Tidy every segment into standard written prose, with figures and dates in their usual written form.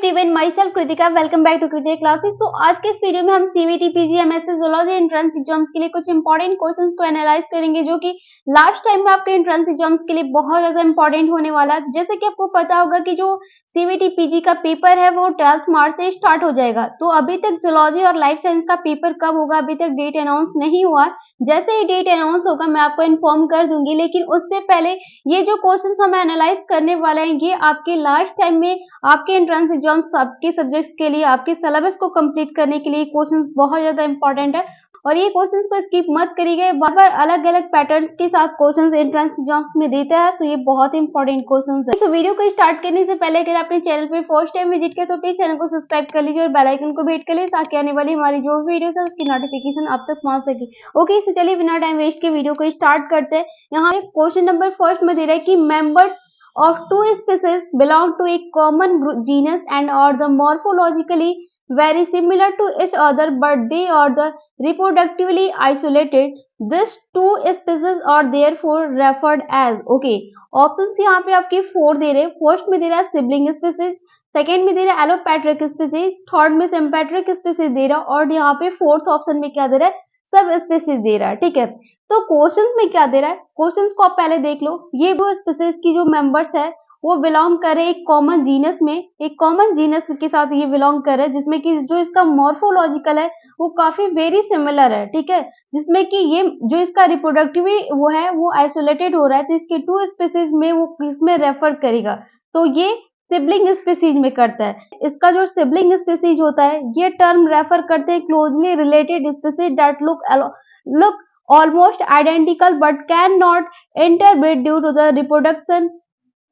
Everyone, myself Kritika. Welcome back to Kritika classes. So आज के इस वीडियो में हम CVT PG MSc zoology entrance exams के लिए कुछ इंपॉर्टेंट क्वेश्चंस को एनालाइज करेंगे, जो कि लास्ट टाइम में आपके एंट्रेंस एग्जाम्स के लिए बहुत ज्यादा इंपॉर्टेंट होने वाला है। जैसे कि आपको पता होगा कि जो सीवीटी पीजी का पेपर है वो 12 मार्च से स्टार्ट हो जाएगा। तो अभी तक जूलॉजी और लाइफ साइंस का पेपर कब होगा अभी तक डेट अनाउंस नहीं हुआ। जैसे ही डेट अनाउंस होगा मैं आपको इन्फॉर्म कर दूंगी, लेकिन उससे पहले ये जो क्वेश्चंस हम एनालाइज करने वाले हैं ये आपके लास्ट टाइम में आपके एंट्रेंस एग्जाम्स आपके सब्जेक्ट्स के लिए, आपके सिलेबस को कंप्लीट करने के लिए क्वेश्चंस बहुत ज्यादा इंपॉर्टेंट है। और ये क्वेश्चंस को स्किप मत करिएगा। बार अलग अलग पैटर्न्स के साथ क्वेश्चंस एंट्रेंस एग्जाम्स में देता है, तो ये बहुत इंपॉर्टेंट क्वेश्चंस है। इस वीडियो को स्टार्ट करने से पहले अगर अपने चैनल पे फर्स्ट टाइम विजिट किया तो प्लीज चैनल को सब्सक्राइब कर लीजिए और बेल आइकन को भी हिट कर लीजिए, ताकि आने वाली हमारी जो वीडियो है उसकी नोटिफिकेशन आप तक पहुंच सके। ओके, तो चलिए बिना टाइम वेस्ट के वीडियो को स्टार्ट करते हैं। यहाँ क्वेश्चन नंबर फर्स्ट में दे रहा है कि members of two species belong to a common genus and are the morphologically very similar to each other, but they are the reproductively isolated. These two species are therefore referred as. Okay, options यहाँ पे आपके 4 दे रहे हैं। First में दे रहा है sibling species, second में दे रहा है एलोपैट्रिक स्पीसीज, थर्ड में सिम्पैट्रिक स्पीसीज दे रहा है, और यहाँ पे फोर्थ ऑप्शन में क्या दे रहा है, सब स्पीसीज दे रहा है। ठीक है, तो क्वेश्चंस में क्या दे रहा है, क्वेश्चंस को आप पहले देख लो। ये वो स्पीसीज की जो मेंबर्स है वो बिलोंग कर रहे एक कॉमन जीनस में, एक कॉमन जीनस के साथ ये बिलोंग कर रहे हैं, जिसमें कि जो इसका मॉर्फोलॉजिकल है वो काफी वेरी सिमिलर है। ठीक है, जिसमें कि ये जो इसका रिप्रोडक्टिव वो है वो आइसोलेटेड हो रहा है, तो इसके 2 स्पीसीज में वो किसमें रेफर करेगा, तो ये सिबलिंग स्पीसीज में करता है। इसका जो सिबलिंग स्पीसीज होता है ये टर्म रेफर करते हैं closely related species that look almost identical but cannot interbreed due to the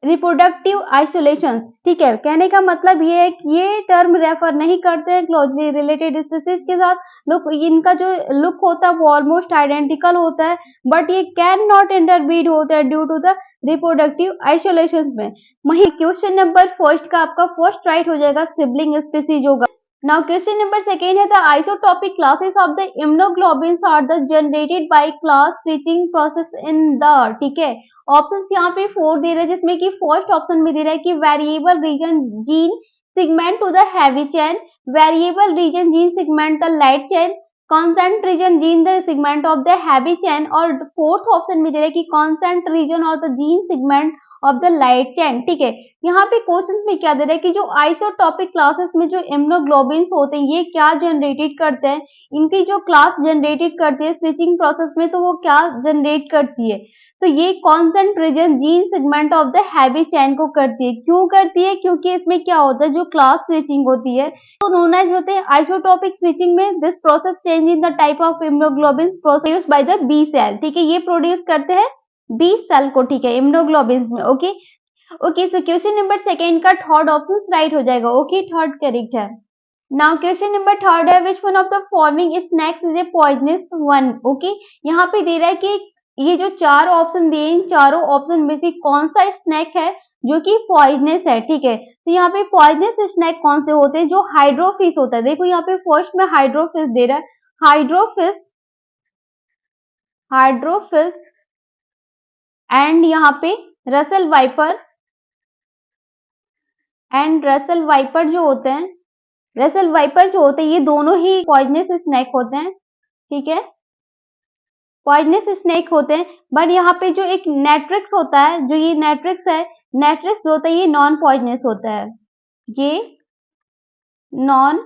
reproductive isolations. ठीक है, कहने का मतलब ये है कि ये टर्म रेफर नहीं करते हैं क्लोजली रिलेटेड स्पीसीज के साथ। लुक, इनका जो लुक होता है वो ऑलमोस्ट आइडेंटिकल होता है, बट ये कैन नॉट इंटरब्रीड होता है due to the reproductive isolation में। वही क्वेश्चन नंबर फर्स्ट का आपका फर्स्ट राइट हो जाएगा, सिबलिंग स्पीसीज होगा। Now question number second है the isotopic classes of the immunoglobulins are the generated by class switching process in the। ठीक है, ऑप्शंस यहाँ पे 4 दे रहे हैं, जिसमें कि फर्स्ट ऑप्शन में दे रहा है कि variable region gene segment to the heavy chain, variable region gene segment the light chain, constant region gene the segment of the heavy chain, और फोर्थ ऑप्शन में दे रहा है कि constant region of the gene segment of the light chain. ठीक है, यहाँ पे क्वेश्चन में क्या दे रहा है कि जो आइसोटॉपिक क्लासेस में जो इम्यूनोग्लोबिन्स होते हैं ये क्या जनरेटेड करते हैं, इनकी जो क्लास जनरेटेड करती है स्विचिंग प्रोसेस में, तो वो क्या जनरेट करती है, तो ये constant region gene segment of the heavy chain को करती है। क्यों करती है, क्योंकि इसमें क्या होता है, जो क्लास स्विचिंग होती है तो नोन एज होते हैं आइसोटॉपिक स्विचिंग में this process change in the type of immunoglobulins produced by the B cell. ठीक है, ये प्रोड्यूस करते हैं बी सेल को। ठीक है, इम्यूनोग्लोबिन्स में। Okay okay, so question number second का थर्ड ऑप्शन राइट हो जाएगा। ओके, थर्ड करेक्ट है। नाउ क्वेश्चन नंबर थर्ड है which one of the following snacks is a poisonous one. Okay, यहाँ पे दे रहा है कि ये जो 4 ऑप्शन दिए इन चारों ऑप्शन में से कौन सा स्नैक है जो कि पॉइजनस है। ठीक है, तो यहाँ पे पॉइजनस स्नैक कौन से होते हैं, जो हाइड्रोफिश होता है। देखो यहाँ पे फर्स्ट में हाइड्रोफिश दे रहा है, हाइड्रोफिश एंड यहाँ पे Russell viper, and Russell viper जो होते हैं, ये दोनों ही पॉइजनस स्नैक होते हैं। ठीक है, पॉइजनस स्नैक होते हैं, बट यहाँ पे जो एक नेट्रिक्स होता है, जो ये नेट्रिक्स है, नेट्रिक्स जो होता है ये नॉन पॉइजनस होता है, ये नॉन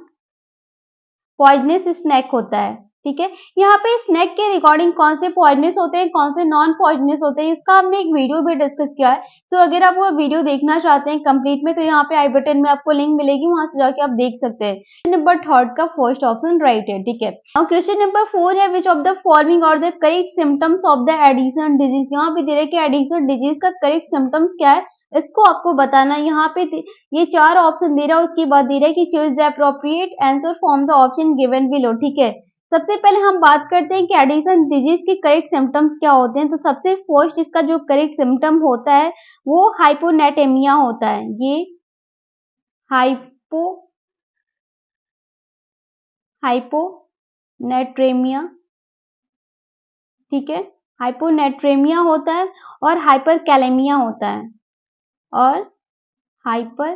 पॉइजनस स्नैक होता है। ठीक है, यहाँ पे स्नैक के रिकॉर्डिंग कौन से पॉइजनस होते हैं, कौन से नॉन पॉइजनस होते हैं, इसका हमने एक वीडियो भी डिस्कस किया है। तो अगर आप वो वीडियो देखना चाहते हैं कंप्लीट में, तो यहाँ पे आई बटन में आपको लिंक मिलेगी, वहां से जाके आप देख सकते हैं। नंबर थर्ड का फर्स्ट ऑप्शन राइट है। ठीक है, और क्वेश्चन नंबर 4 है which of the following are the correct symptoms of the Addison disease. यहाँ पे दे रहे कि एडिसन डिजीज का करेक्ट सिम्टम्स क्या है, इसको आपको बताना। यहाँ पे ये 4 ऑप्शन दे रहा है, उसके बाद दे रहा है कि choose the appropriate answer from the option given below. ठीक है, सबसे पहले हम बात करते हैं कि एडिसन डिजीज के करेक्ट सिम्टम्स क्या होते हैं। तो सबसे फर्स्ट इसका जो करेक्ट सिम्टम होता है वो हाइपोनेटेमिया होता है। ये हाइपोनेट्रेमिया, ठीक है, हाइपोनेट्रेमिया होता है, और हाइपरकैलेमिया होता है, और हाइपर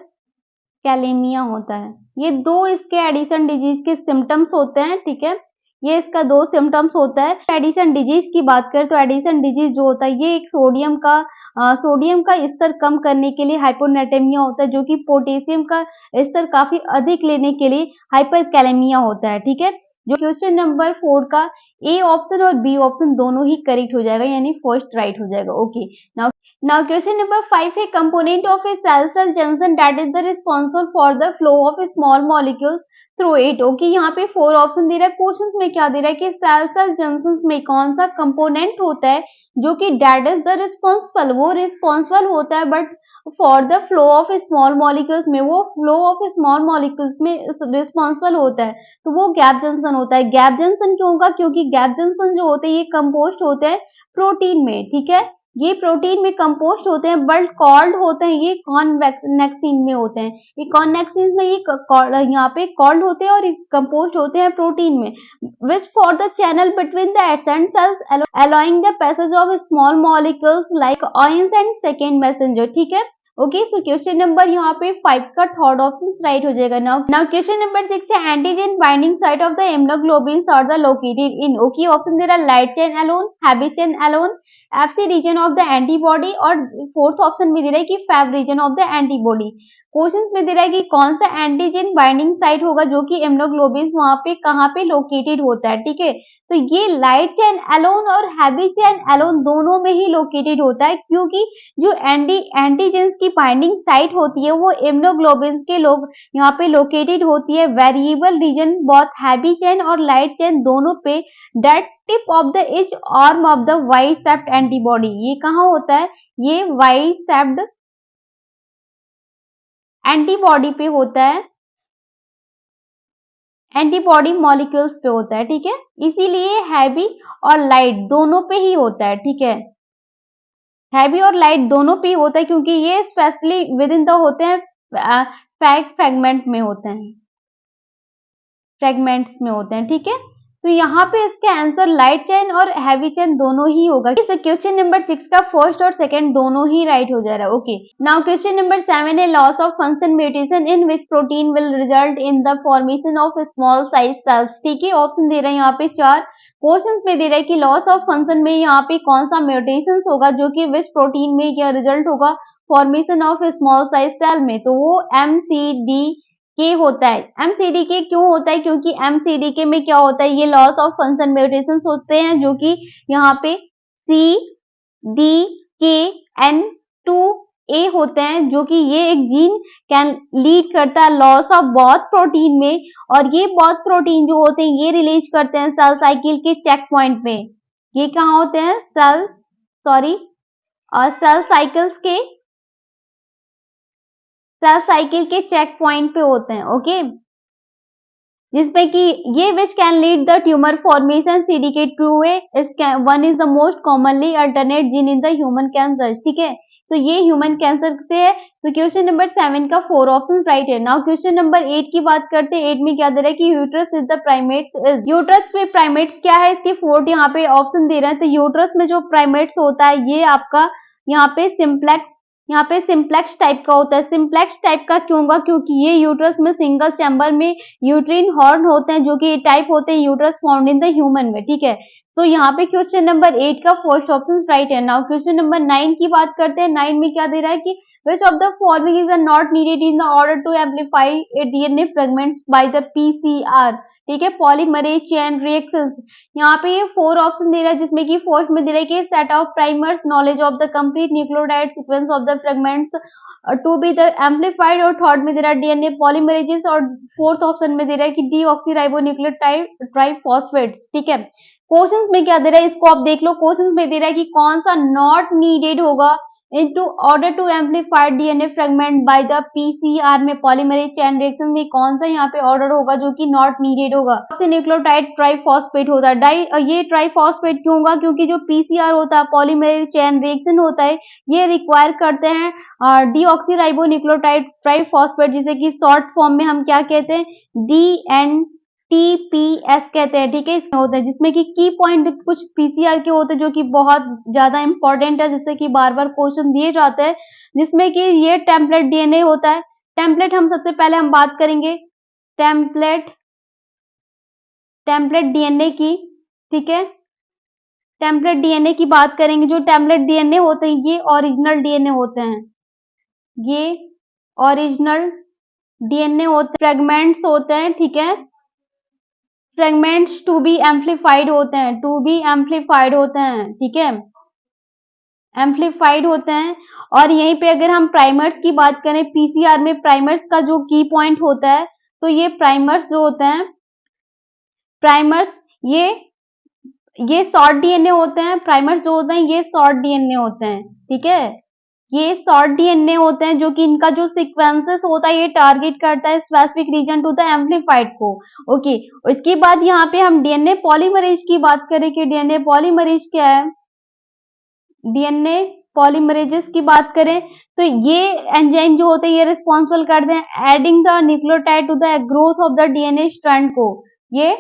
कैलेमिया होता है। ये दो इसके एडिसन डिजीज के सिम्टम्स होते हैं, ठीक है, ये इसका दो सिम्टम्स होता है। एडिसन डिजीज की बात करें तो एडिसन डिजीज जो होता है ये एक सोडियम का स्तर कम करने के लिए हाइपोनेटेमिया होता है, जो कि पोटेशियम का स्तर काफी अधिक लेने के लिए हाइपरकैलेमिया होता है, ठीक है। जो क्वेश्चन नंबर 4 का ए ऑप्शन और बी ऑप्शन दोनों ही करेक्ट हो जाएगा, यानी फर्स्ट राइट हो जाएगा। ओके, नाउ क्वेश्चन नंबर 5 है component of a cell junction that is the responsible for the flow of small molecules through it. Okay, यहाँ पे 4 ऑप्शन दे रहा है। क्वेश्चन में क्या दे रहा है कि सेल जंक्शन में कौन सा कंपोनेंट होता है जो कि दैट इज द रिस्पॉन्सिबल, वो रिस्पॉन्सिबल होता है but for the flow of small molecules में, वो फ्लो ऑफ स्मॉल मॉलिक्यूल्स में रिस्पॉन्सिबल होता है, तो वो गैप जंक्शन होता है। गैप जंक्शन क्यों होगा? क्योंकि गैप जंक्शन जो होते हैं ये कंपोस्ट होते हैं प्रोटीन में, ठीक है, ये प्रोटीन में कंपोस्ट होते हैं बट कॉल्ड होते हैं ये कॉन्वेक्सिन में होते हैं। ये कॉन्वेक्सिन में ये यहाँ पे कॉल्ड होते हैं और कंपोस्ट होते हैं प्रोटीन में, which for the channel between the adjacent cells allowing the passage of small molecules like ions and second messenger, ठीक है। ओके, सो क्वेश्चन नंबर यहाँ पे 5 का थर्ड ऑप्शन राइट हो जाएगा। नाउ क्वेश्चन नंबर 6 है antigen binding site of the immunoglobulins are the located in. Okay, option दे रहा है light chain alone, heavy chain alone, FC region of the antibody, और फोर्थ ऑप्शन में दे रहा है कि Fab region of the antibody. Question में दे रहा है कि कौन सा एंटीजन बाइंडिंग साइट होगा जो कि इम्यूनोग्लोबुलिन्स वहां पे कहाँ पे लोकेटेड होता है, ठीक है। तो ये लाइट चेन एलोन और हैवी चेन एलोन दोनों में ही लोकेटेड होता है, क्योंकि जो एंटीजेंस की बाइंडिंग साइट होती है वो इम्यूनोग्लोबुलिन्स के लोग यहाँ पे लोकेटेड होती है variable region both heavy chain और लाइट चेन दोनों पे, that tip of the each arm of the Y shaped antibody. ये कहाँ होता है? ये वाई सेप्ड एंटीबॉडी पे होता है, एंटीबॉडी मॉलिक्यूल्स पे होता है, ठीक है। इसीलिए हैवी और लाइट दोनों पे ही होता है, ठीक है, हैवी और लाइट दोनों पे ही होता है, क्योंकि ये स्पेशली विद इन द होते हैं फ्रैगमेंट में होते हैं, फ्रैगमेंट्स में होते हैं, ठीक है। तो यहाँ पे इसका आंसर लाइट चेन और हैवी चेन दोनों ही होगा। क्वेश्चन नंबर 6 का फर्स्ट और सेकंड दोनों ही राइट हो जा रहा है। ओके, नाउ क्वेश्चन नंबर 7 है loss of function mutation in which protein will result in the formation of small size cells, ठीक है। ऑप्शन दे रहे हैं यहाँ पे 4। क्वेश्चन में दे रहा है कि लॉस ऑफ फंक्शन में यहाँ पे कौन सा म्यूटेशन होगा जो कि विच प्रोटीन में क्या रिजल्ट होगा formation of small size cell में, तो वो MCD के होता है। MCDK क्यों होता है? क्योंकि MCDK में क्या होता है, ये लॉस ऑफ फंक्शन म्यूटेशंस होते हैं जो कि यहाँ पे CDKN2A होते हैं, जो कि ये एक जीन कैन लीड करता है लॉस ऑफ बोथ प्रोटीन में, और ये बोथ प्रोटीन जो होते हैं ये रिलीज करते हैं सेल साइकिल के चेक पॉइंट पे। ये कहाँ होते हैं? सेल साइकिल के चेक पॉइंट पे होते हैं। ओके, जिसपे कि ये which can lead the tumour formation CDK2A one is the most commonly alternate gene in the human cancer, ठीक है। तो ये ह्यूमन कैंसर से है। तो क्वेश्चन नंबर 7 का 4 ऑप्शन राइट है। नाउ क्वेश्चन नंबर 8 की बात करते हैं। 8 में क्या दे रहा है कि uterus is the primates, uterus पे प्राइमेट्स क्या है, इसके 4 यहाँ पे ऑप्शन दे रहे हैं। तो यूट्रस में जो प्राइमेट्स होता है ये आपका यहाँ पे सिंप्लेक्स टाइप का होता है। सिंप्लेक्स टाइप का क्यों होगा? क्योंकि ये यूट्रस में सिंगल चैम्बर में यूट्रीन हॉर्न होते हैं, जो कि टाइप होते हैं uterus found in the human में, ठीक है। तो यहाँ पे क्वेश्चन नंबर 8 का फर्स्ट ऑप्शन राइट है। नाउ क्वेश्चन नंबर 9 की बात करते हैं। 9 में क्या दे रहा है कि which of the following is not needed in order to amplify a DNA fragments by the PCR, ठीक है, पॉलीमरेज चेन रिएक्शंस। यहाँ पे ये 4 ऑप्शन दे रहा है, जिसमें कि फर्स्ट में दे रहा है कि set of primers knowledge of the complete nucleotide sequence of the fragments to be the amplified, और थर्ड में दे रहा है डीएनए पॉलीमरेजेस, और फोर्थ ऑप्शन में दे रहा है कि डीऑक्सीराइबोन्यूक्लियोटाइड ट्राइफॉस्फेट्स, ठीक है। क्वेश्चंस में क्या दे रहा है इसको आप देख लो। क्वेश्चंस में दे रहा है कि कौन सा नॉट नीडेड होगा into order to amplify DNA fragment by the PCR में पॉलीमरेज चेन रिएक्शन में कौन सा यहाँ पे ऑर्डर होगा जो कि नॉट नीडेड होगा? न्यूक्लियोटाइड ट्राइफॉस्फेट होता है। ये ट्राइफॉस्फेट क्यों होगा? क्योंकि जो PCR होता है पॉलीमरेज चेन रिएक्शन होता है ये रिक्वायर करते हैं डीऑक्सीराइबोन्यूक्लियोटाइड ट्राइफॉस्फेट, जिसे कि शॉर्ट फॉर्म में हम क्या कहते हैं, DNTPS कहते हैं, ठीक है। इसमें होता है जिसमें कि की पॉइंट कुछ PCR के होते हैं जो कि बहुत ज्यादा इंपॉर्टेंट है, जिससे कि बार बार क्वेश्चन दिए जाते हैं, जिसमें कि ये टेम्पलेट DNA होता है। टेम्पलेट हम सबसे पहले हम बात करेंगे टेम्पलेट डीएनए की, ठीक है। टेम्पलेट डीएनए की बात करेंगे। जो टेम्पलेट डीएनए होते हैं ये ओरिजिनल डीएनए होते हैं, ये ओरिजिनल डीएनए होते हैं, फ्रेगमेंट्स होते हैं, ठीक है। फ्रेगमेंट्स टू बी एम्पलीफाइड होते हैं, टू बी एम्पलीफाइड होते हैं, ठीक है, एम्पलीफाइड होते हैं। और यहीं पे अगर हम प्राइमर्स की बात करें, पीसीआर में प्राइमर्स का जो की पॉइंट होता है, तो ये प्राइमर्स जो होते हैं, प्राइमर्स ये शॉर्ट डीएनए होते हैं। प्राइमर्स जो होते हैं ये शॉर्ट डीएनए होते हैं, ठीक है। ये शॉर्ट डीएनए होते हैं जो कि इनका जो सीक्वेंसेस होता है ये टारगेट करता है specific region to the amplified को। ओके, इसके बाद यहाँ पे हम डीएनए पॉलीमरेज की बात करें कि डीएनए पॉलीमरेज क्या है। डीएनए पॉलीमरेजेस की बात करें तो ये एंजाइम जो होते हैं ये रिस्पॉन्सिबल करते हैं adding the nucleotide to the growth of the DNA strand को। ये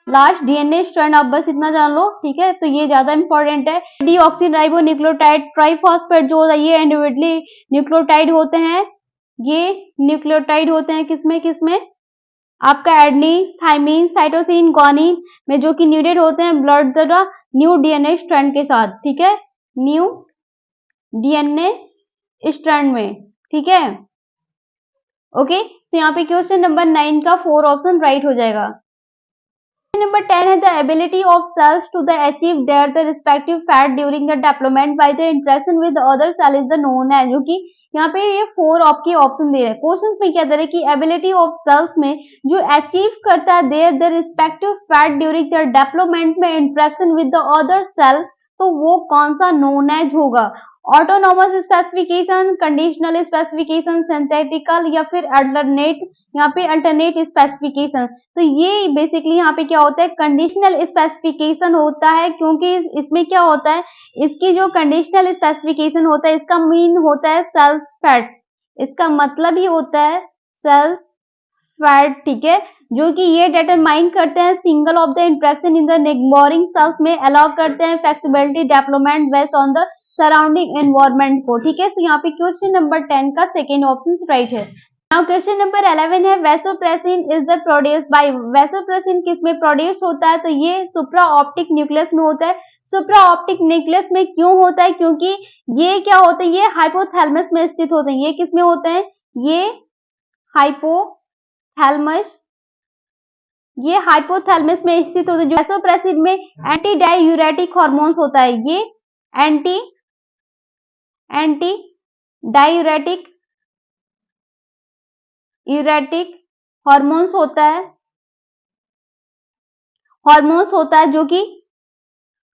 लास्ट डीएनए स्ट्रैंड आप बस इतना जान लो, ठीक है। तो ये ज्यादा इंपॉर्टेंट है। डीऑक्सीराइबो न्यूक्लियोटाइड ट्राइफॉस्फेट जो होता है ये इंडिविजुअली न्यूक्लियोटाइड होते हैं। ये न्यूक्लियोटाइड होते हैं किसमें किसमें, आपका एडनी, थाइमीन, साइटोसिन, ग्वानिन में जो कि न्यूडेड होते हैं blood the new DNA strand के साथ, ठीक है, न्यू डीएनए स्ट्रैंड में, ठीक है। ओके, तो यहाँ पे क्वेश्चन नंबर 9 का 4 ऑप्शन राइट हो जाएगा। नंबर 10 है the ability of cells to the achieve their the respective fate during the development by the interaction with other cell is the known है, जो कि यहाँ पे ये 4 आपके ऑप्शन दे रहे हैं। क्वेश्चन में क्या दे रहे हैं कि एबिलिटी ऑफ सेल्स में जो अचीव करता है their the respective fate during the development में interaction with the other cell, तो वो कौन सा नोनेज होगा। Autonomous specification, conditional specification, synthetical या फिर अल्टरनेट, यहाँ पे अल्टरनेट स्पेसिफिकेशन। तो ये बेसिकली यहाँ पे क्या होता है कंडीशनल स्पेसिफिकेशन होता है, क्योंकि इसमें क्या होता है, इसकी जो कंडीशनल स्पेसिफिकेशन होता है इसका मीन होता है सेल्स फैट, इसका मतलब ही होता है सेल्स फैट, ठीक है, जो कि ये डिटरमाइन करते हैं single of the interaction in the neighbouring cells में अलाउ करते हैं flexibility development based on the surrounding environment को, ठीक है। तो यहाँ पे क्वेश्चन नंबर 10 का सेकेंड ऑप्शन राइट है। नाउ क्वेश्चन नंबर 11 है vasopressin is the produce by, vasopressin किसमें प्रोड्यूस होता है, तो ये सुप्रा ऑप्टिक न्यूक्लियस में होता है। सुप्रा ऑप्टिक न्यूक्लियस में क्यों होता है, क्योंकि ये क्या होता है, ये हाइपोथैलेमस में स्थित होते हैं। ये किसमें होते हैं, ये हाइपोथैलेमस, ये हाइपोथैलेमस में स्थित होते हैं। वैसोप्रेसिन में एंटी डायूरेटिक हार्मोन्स होता है, ये एंटी डायूरेटिक हार्मोन्स होता है, जो कि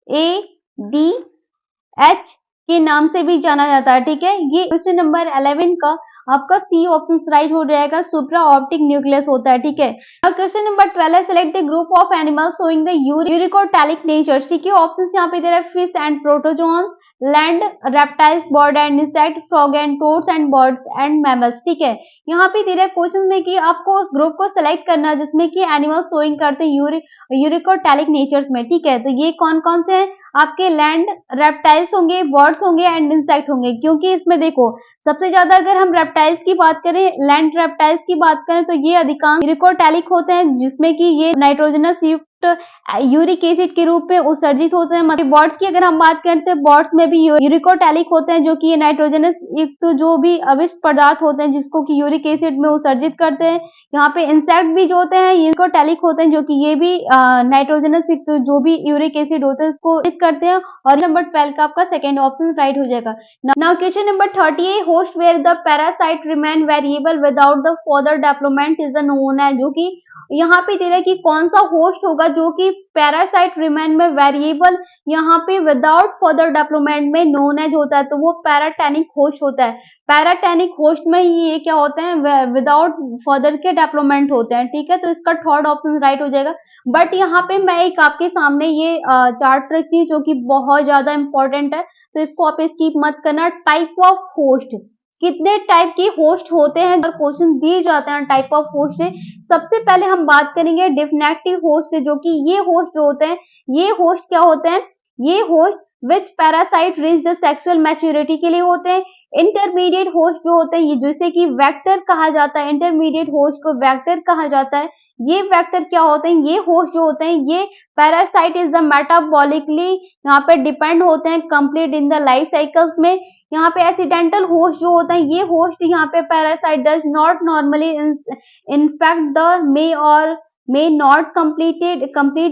ADH के नाम से भी जाना जाता है, ठीक है। ये क्वेश्चन नंबर 11 का आपका सी ऑप्शन राइट हो जाएगा, सुप्रा ऑप्टिक न्यूक्लियस होता है, ठीक है। अब क्वेश्चन नंबर 12 है select the group of animals showing the uricotelic nature, ठीक है। ऑप्शन यहाँ पे दे रहा है fish and protozoans, land reptiles, bird and insect, frog and toads and birds and mammals, ठीक है। यहाँ पे दे रहा है क्वेश्चन में कि आपको उस ग्रुप को सिलेक्ट करना है जिसमें कि एनिमल्स शोइंग करते हैं यूरिकोटैलिक नेचर्स में, ठीक है। तो ये कौन कौन से हैं, आपके लैंड रेप्टाइल्स होंगे, बर्ड्स होंगे एंड इंसेक्ट होंगे। क्योंकि इसमें देखो सबसे ज्यादा अगर हम रेप्टाइल्स की बात करें, लैंड रेप्टाइल्स की बात करें, तो ये अधिकांश यूरिकोटैलिक होते हैं, जिसमें कि ये नाइट्रोजनस युक्त यूरिक एसिड के रूप में उत्सर्जित होते हैं। मतलब बर्ड्स की अगर हम बात करें तो बर्ड्स में भी यूरिकोटैलिक होते हैं, जो कि ये नाइट्रोजनस युक्त जो भी अविष्ट पदार्थ होते हैं जिसको कि यूरिक एसिड में उत्सर्जित करते हैं। यहाँ पे इंसेक्ट भी जो होते हैं यूरिकोटैलिक होते हैं, जो कि ये भी नाइट्रोजनस युक्त जो भी यूरिक एसिड होते हैं उसको करते हैं। और नंबर 12 का आपका सेकेंड ऑप्शन राइट हो जाएगा। Now question number 30 host where the parasite remain variable without the further development is the known है, जो कि यहाँ पे दे रहा है कि कौन सा होस्ट होगा जो कि पैरासाइट रिमेन में वेरिएबल यहाँ पे विदाउट फर्दर डेवलपमेंट में नोन एज होता है, तो वो पैराटेनिक होस्ट होता है। पैराटेनिक होस्ट में ये क्या होते हैं, विदाउट फर्दर के डेवलपमेंट होते हैं, ठीक है। तो इसका थर्ड ऑप्शन राइट हो जाएगा। बट यहाँ पे मैं एक आपके सामने ये चार्ट रखती हूँ जो कि बहुत ज्यादा इंपॉर्टेंट है, तो इसको आप स्किप मत करना। टाइप ऑफ होस्ट, कितने टाइप के होस्ट होते हैं, अगर क्वेश्चन दिए जाते हैं टाइप ऑफ होस्ट से, सबसे पहले हम बात करेंगे डिफिनेटिव होस्ट से, जो कि ये होस्ट जो होते हैं, ये होस्ट क्या होते हैं, ये host which parasite reach the sexual maturity के लिए होते हैं। इंटरमीडिएट होस्ट जो होते हैं ये जिसे कि वेक्टर कहा जाता है, इंटरमीडिएट होस्ट को वेक्टर कहा जाता है। ये वेक्टर क्या होते हैं, ये होस्ट जो होते हैं ये पैरासाइट इज द मेटाबॉलिकली यहाँ पे डिपेंड होते हैं complete in the life cycles में। यहाँ पे एक्सीडेंटल होस्ट जो होता है ये होस्ट यहाँ पे parasite does not normally infect the may और मे नॉट कंप्लीट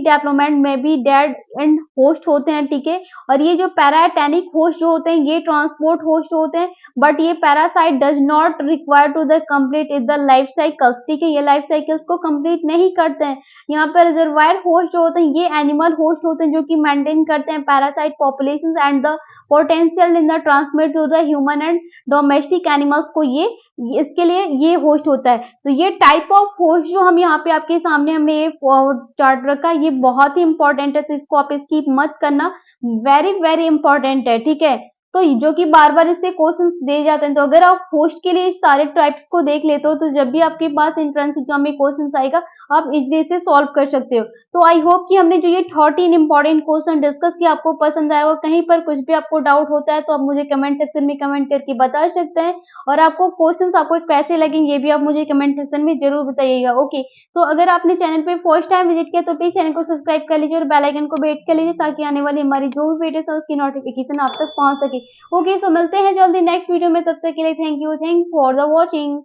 डेवलपमेंट में भी डेड एंड होस्ट होते हैं, ठीक है। और ये जो पैराटेनिक होस्ट जो होते हैं ये ट्रांसपोर्ट होस्ट होते हैं, बट ये parasite does not require to the complete is the life cycles, ठीक है। ये लाइफ साइकिल्स को कंप्लीट नहीं करते हैं। यहाँ पर रिजर्वायर होस्ट जो होते हैं ये एनिमल होस्ट होते हैं जो कि मेंटेन करते हैं parasite population and the potential in the transmit to the human and domestic animals को ये इसके लिए ये होस्ट होता है। तो ये टाइप ऑफ होस्ट जो हम यहाँ पे आपके सामने हमने ये चार्ट रखा ये बहुत ही इंपॉर्टेंट है, तो इसको आप स्किप मत करना, वेरी वेरी इंपॉर्टेंट है, ठीक है। तो जो कि बार बार इससे क्वेश्चंस दिए जाते हैं, तो अगर आप होस्ट के लिए सारे टाइप्स को देख लेते हो तो जब भी आपके पास एंट्रेंस एग्जाम में क्वेश्चंस आएगा आप इजीली से सॉल्व कर सकते हो। तो आई होप कि हमने जो ये 13 इंपॉर्टेंट क्वेश्चन डिस्कस किया आपको पसंद आया और कहीं पर कुछ भी आपको डाउट होता है तो आप मुझे कमेंट सेक्शन में कमेंट करके बता सकते हैं। और आपको क्वेश्चंस आपको कैसे लगेंगे ये भी आप मुझे कमेंट सेक्शन में जरूर बताइएगा। ओके, तो अगर आपने चैनल पे फर्स्ट टाइम विजिट किया तो प्लीज चैनल को सब्सक्राइब कर लीजिए और बेल आइकन को हिट कर लीजिए ताकि आने वाली हमारी जो भी वीडियोस है उसकी नोटिफिकेशन आप तक पहुंच सके। ओके, सो मिलते हैं जल्दी नेक्स्ट वीडियो में, तब तक के लिए thank you, thanks for the watching.